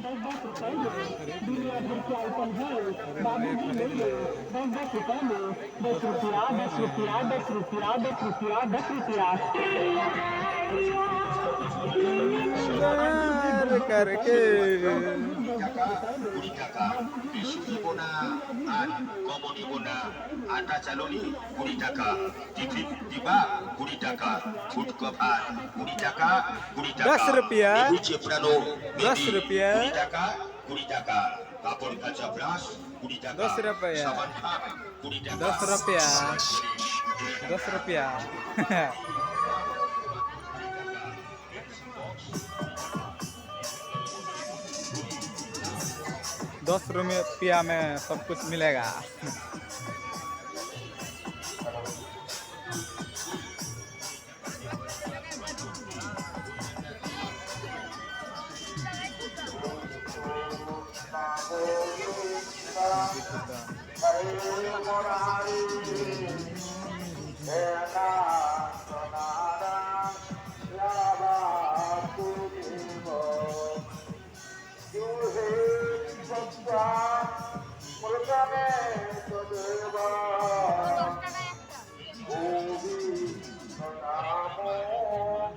दुनिया भर के आइटम है बाबू जी ले लो 10 10 रुपए में 10 रुपया 10 रुपया 10 रुपया 10 रुपया 10 रुपया इंतजार करके টাকা 20 টাকা বেশি নিব না আর কম নিব না আটা চালনি 20 টাকা টিফিন দিবা 20 টাকা ফুড কভার 20 টাকা 20 টাকা 10 रुपया লেবু চেপড়ানো 10 रुपया 20 টাকা 20 টাকা কাপড় কাচা ব্রাশ 20 টাকা 10 रुपया সাবান ভাব 20 টাকা 10 रुपया 10 रुपया 10 रुपया में सब कुछ मिलेगा।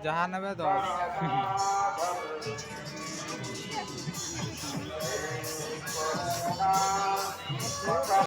जहाँ नबे 10